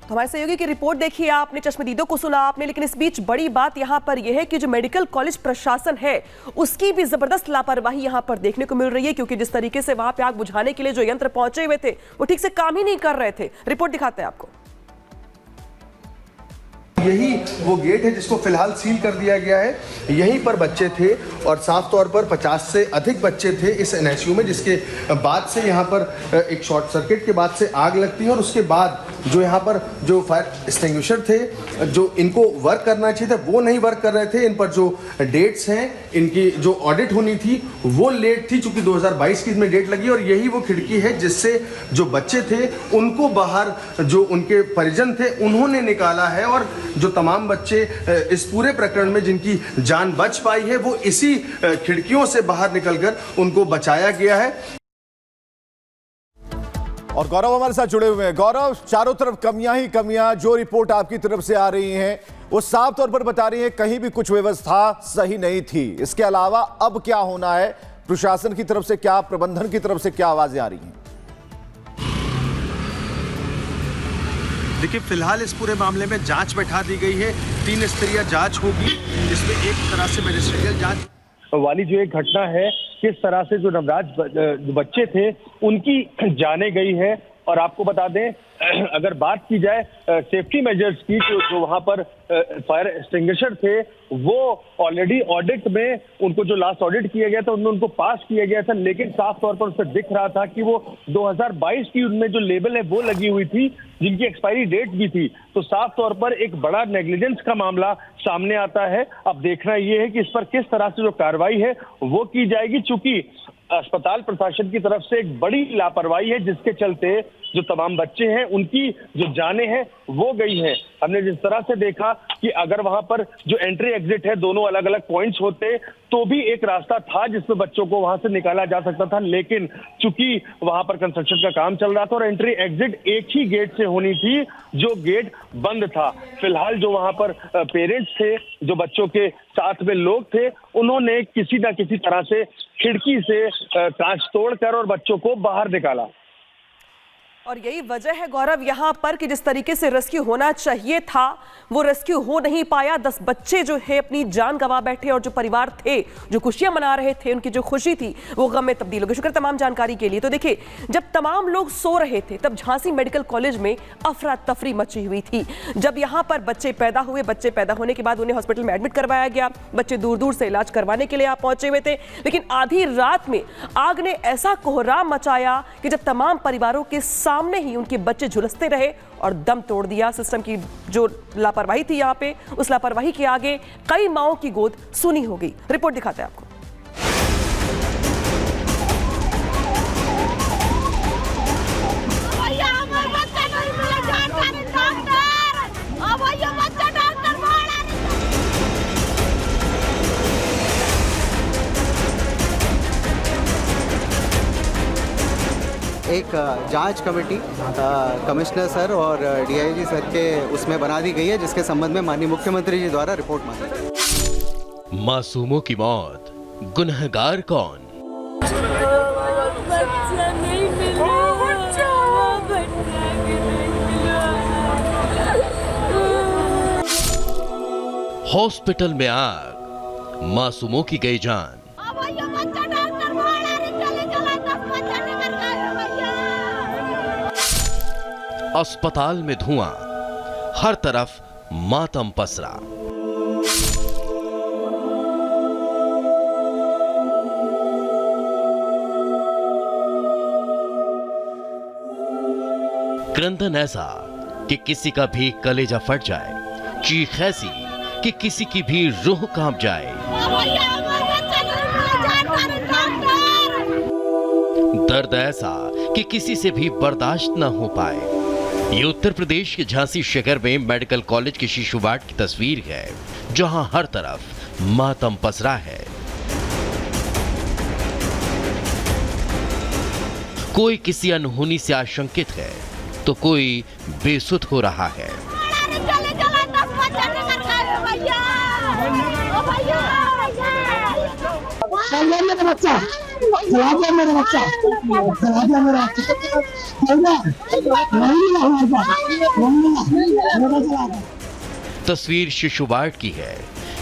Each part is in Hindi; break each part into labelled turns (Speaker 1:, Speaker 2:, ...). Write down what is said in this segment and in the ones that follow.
Speaker 1: तो हमारे सहयोगी की रिपोर्ट देखी आपने, चश्मदीदों को सुना आपने, लेकिन इस बीच बड़ी बात यहां पर यह है कि जो मेडिकल कॉलेज प्रशासन है उसकी भी जबरदस्त लापरवाही यहां पर देखने को मिल रही है, क्योंकि जिस तरीके से वहां पे आग बुझाने के लिए जो यंत्र पहुंचे हुए थे वो ठीक से काम ही नहीं कर रहे थे। रिपोर्ट दिखाते हैं आपको।
Speaker 2: यही वो गेट है जिसको फिलहाल सील कर दिया गया है। यहीं पर बच्चे थे और साफ तौर पर 50 से अधिक बच्चे थे इस एनएसयू में, जिसके बाद से यहाँ पर एक शॉर्ट सर्किट के बाद से आग लगती है और उसके बाद जो यहाँ पर जो फायर एक्सटिंग्विशर थे जो इनको वर्क करना चाहिए था वो नहीं वर्क कर रहे थे। इन पर जो डेट्स हैं, इनकी जो ऑडिट होनी थी वो लेट थी, चूंकि 2022 की इसमें डेट लगी। और यही वो खिड़की है जिससे जो बच्चे थे उनको बाहर जो उनके परिजन थे उन्होंने निकाला है। और जो तमाम बच्चे इस पूरे प्रकरण में जिनकी जान बच पाई है वो इसी खिड़कियों से बाहर निकलकर उनको बचाया गया है।
Speaker 3: और गौरव हमारे साथ जुड़े हुए हैं। गौरव, चारों तरफ कमियां ही कमियां जो रिपोर्ट आपकी तरफ से आ रही हैं वो साफ तौर पर बता रही है कहीं भी कुछ व्यवस्था सही नहीं थी। इसके अलावा अब क्या होना है, प्रशासन की तरफ से क्या, प्रबंधन की तरफ से क्या आवाजें आ रही हैं?
Speaker 2: देखिए, फिलहाल इस पूरे मामले में जांच बैठा दी गई है, 3 स्तरीय जांच होगी जिसमें एक तरह से मैजिस्ट्रियल जांच
Speaker 4: वाली जो एक घटना है, किस तरह से जो नवराज बच्चे थे उनकी जाने गई है। और आपको बता दें, अगर बात की जाए सेफ्टी मेजर्स की, जो वहां पर फायर एक्सटिंग्विशर थे वो ऑलरेडी ऑडिट में उनको जो लास्ट ऑडिट किया गया था उनमें उनको पास किया गया था, लेकिन साफ तौर पर उससे दिख रहा था कि वो 2022 की उनमें जो लेबल है वो लगी हुई थी जिनकी एक्सपायरी डेट भी थी। तो साफ तौर पर एक बड़ा नेग्लिजेंस का मामला सामने आता है। अब देखना ये है कि इस पर किस तरह से जो कार्रवाई है वो की जाएगी, चूंकि अस्पताल प्रशासन की तरफ से एक बड़ी लापरवाही है जिसके चलते जो तमाम बच्चे हैं उनकी जो जानें हैं वो गई हैं। हमने जिस तरह से देखा कि अगर वहां पर जो एंट्री एग्जिट है दोनों अलग अलग पॉइंट्स होते तो भी एक रास्ता था जिसमें बच्चों को वहां से निकाला जा सकता था, लेकिन चूंकि वहां पर कंस्ट्रक्शन का काम चल रहा था और एंट्री एग्जिट एक ही गेट से होनी थी जो गेट बंद था। फिलहाल जो वहां पर पेरेंट्स थे, जो बच्चों के साथ में लोग थे, उन्होंने किसी ना किसी तरह से खिड़की से कांच तोड़कर और बच्चों को बाहर निकाला।
Speaker 1: और यही वजह है गौरव यहाँ पर कि जिस तरीके से रेस्क्यू होना चाहिए था वो रेस्क्यू हो नहीं पाया। 10 बच्चे जो है अपनी जान गंवा बैठे और जो परिवार थे जो खुशियां मना रहे थे, उनकी जो खुशी थी वो गम में तब्दील हो गई। शुक्र तमाम जानकारी के लिए। तो देखिए, जब तमाम लोग सो रहे थे तब झांसी मेडिकल कॉलेज में अफरा तफरी मची हुई थी। जब यहाँ पर बच्चे पैदा हुए, बच्चे पैदा होने के बाद उन्हें हॉस्पिटल में एडमिट करवाया गया। बच्चे दूर दूर से इलाज करवाने के लिए यहाँ पहुंचे हुए थे, लेकिन आधी रात में आग ने ऐसा कोहराम मचाया कि जब तमाम परिवारों के सामने ही उनके बच्चे झुलसते रहे और दम तोड़ दिया। सिस्टम की जो लापरवाही थी यहाँ पे, उस लापरवाही के आगे कई माओं की गोद सूनी हो गई। रिपोर्ट दिखाते हैं आपको।
Speaker 5: एक जांच कमेटी कमिश्नर सर और डीआईजी सर के उसमें बना दी गई है, जिसके संबंध में माननीय मुख्यमंत्री जी द्वारा रिपोर्ट मांगी।
Speaker 6: मासूमों की मौत, गुनहगार कौन? हॉस्पिटल में आग, मासूमों की गई जान। अस्पताल में धुआं, हर तरफ मातम पसरा। क्रंदन ऐसा कि किसी का भी कलेजा फट जाए, चीख ऐसी कि किसी की भी रूह कांप जाए। दर्द ऐसा कि किसी से भी बर्दाश्त न हो पाए। ये उत्तर प्रदेश के झांसी शहर में मेडिकल कॉलेज के शिशु वार्ड की तस्वीर है, जहां हर तरफ मातम पसरा है। कोई किसी अनहोनी से आशंकित है तो कोई बेसुध हो रहा है।
Speaker 7: मेरा बच्चा चला दिया, मेरा बच्चा चला दिया, मेरा बच्चा।
Speaker 6: तस्वीर शिशु वार्ड की है,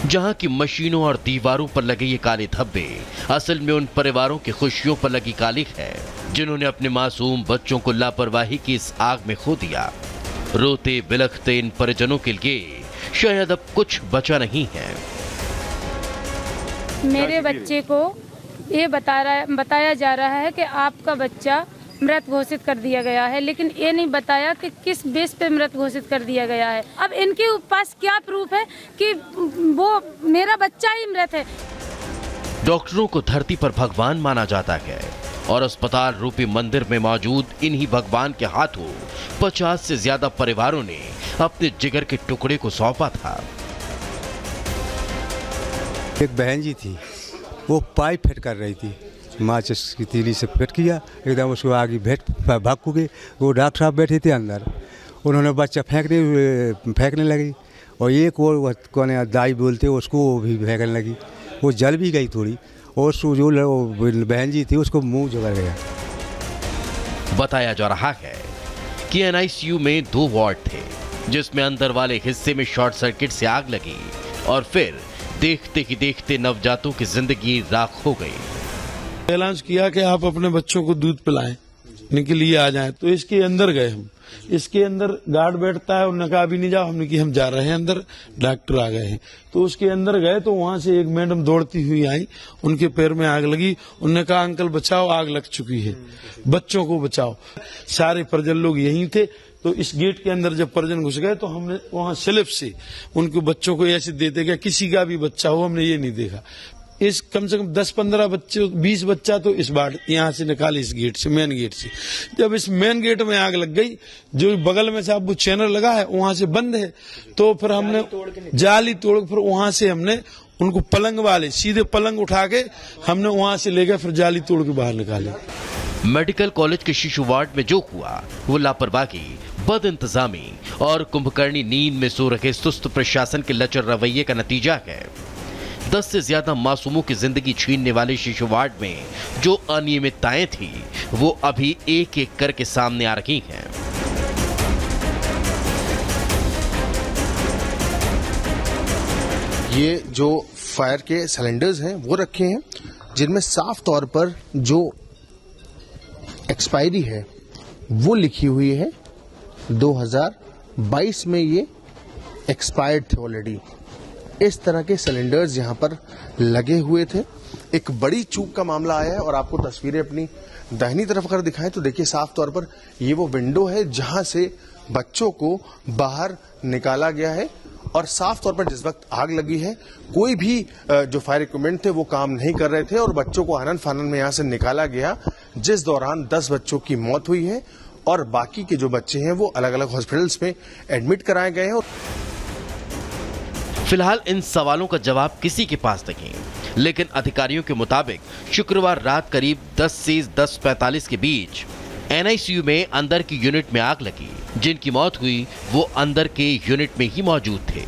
Speaker 6: जहां की मशीनों और दीवारों पर लगे ये काले धब्बे असल में उन परिवारों की खुशियों पर लगी कालिख है, जिन्होंने अपने मासूम बच्चों को लापरवाही की इस आग में खो दिया। रोते बिलखते इन परिजनों के लिए शायद अब कुछ बचा नहीं है।
Speaker 8: मेरे बच्चे को ये बताया जा रहा है कि आपका बच्चा मृत घोषित कर दिया गया है, लेकिन ये नहीं बताया कि किस बेस पे मृत घोषित कर दिया गया है। अब इनके पास क्या प्रूफ है कि वो मेरा बच्चा ही मृत है।
Speaker 6: डॉक्टरों को धरती पर भगवान माना जाता है और अस्पताल रूपी मंदिर में मौजूद इन्हीं भगवान के हाथों 50 से ज्यादा परिवारों ने अपने जिगर के टुकड़े को सौंपा था।
Speaker 9: एक बहन जी थी, वो पाइप फिट कर रही थी, माचिस की तीली से फिट किया, एकदम उसको आगे भाग गई। वो डॉक्टर साहब बैठे थे अंदर, उन्होंने बच्चा फेंकने लगी और एक और कौन दाई बोलते उसको वो भी फेंकने लगी, वो जल भी गई थोड़ी और जो बहन जी थी उसको मुंह जगड़ गया।
Speaker 6: बताया जा रहा है कि एनआईसीयू में 2 वार्ड थे, जिसमें अंदर वाले हिस्से में शॉर्ट सर्किट से आग लगी और फिर देखते ही देखते नवजातों की जिंदगी राख हो गई।
Speaker 10: ऐलान किया कि आप अपने बच्चों को दूध पिलाएं, इनके लिए आ जाएं, तो इसके अंदर गए हम। इसके अंदर गार्ड बैठता है, उन्होंने कहा अभी नहीं जाओ, हमने कि हम जा रहे हैं अंदर, डॉक्टर आ गए हैं। तो उसके अंदर गए तो वहां से एक मैडम दौड़ती हुई आई, उनके पैर में आग लगी। उन्होंने कहा अंकल बचाओ, आग लग चुकी है, बच्चों को बचाओ। सारे परिजन लोग यहीं थे, तो इस गेट के अंदर जब परिजन घुस गए तो हमने वहां स्लिप से उनको बच्चों को ऐसे देते गए, किसी का भी बच्चा हो, हमने ये नहीं देखा। इस कम से कम 10-15 बच्चे, 20 बच्चा तो इस बार यहाँ से निकाले, इस गेट से, मेन गेट से। जब इस मेन गेट में आग लग गई, जो बगल में साहब वो चैनल लगा है वहां से बंद है, तो फिर हमने जाली तोड़, फिर वहां से हमने उनको पलंग वाले सीधे पलंग उठा के हमने वहां से ले गए, फिर जाली तोड़ के बाहर निकाले।
Speaker 6: मेडिकल कॉलेज के शिशु वार्ड में जो हुआ वो लापरवाही, बद इंतजामी और कुंभकर्णी नींद में सो रखे सुस्त प्रशासन के लचर रवैये का नतीजा है। 10 से ज्यादा मासूमों की जिंदगी छीनने वाले शिशु वार्ड में जो अनियमितताएं थी वो अभी एक एक करके सामने आ रही हैं।
Speaker 2: ये जो फायर के सिलेंडर्स हैं वो रखे हैं, जिनमें साफ तौर पर जो एक्सपायरी है वो लिखी हुई है 2022 में, ये एक्सपायर्ड थे ऑलरेडी। इस तरह के सिलेंडर्स यहां पर लगे हुए थे। एक बड़ी चूक का मामला आया है और आपको तस्वीरें अपनी दाहिनी तरफ अगर दिखाएं तो देखिए साफ तौर पर ये वो विंडो है जहां से बच्चों को बाहर निकाला गया है और साफ तौर पर जिस वक्त आग लगी है कोई भी जो फायर इक्विपमेंट थे वो काम नहीं कर रहे थे और बच्चों को आनन फानन में यहां से निकाला गया, जिस दौरान 10 बच्चों की मौत हुई है और बाकी के जो बच्चे हैं वो अलग अलग हॉस्पिटल्स में एडमिट कराए गए हैं।
Speaker 6: फिलहाल इन सवालों का जवाब किसी के पास नहीं, लेकिन अधिकारियों के मुताबिक शुक्रवार रात करीब 10 से 10:45 के बीच एनआईसीयू में अंदर की यूनिट में आग लगी। जिनकी मौत हुई वो अंदर के यूनिट में ही मौजूद थे।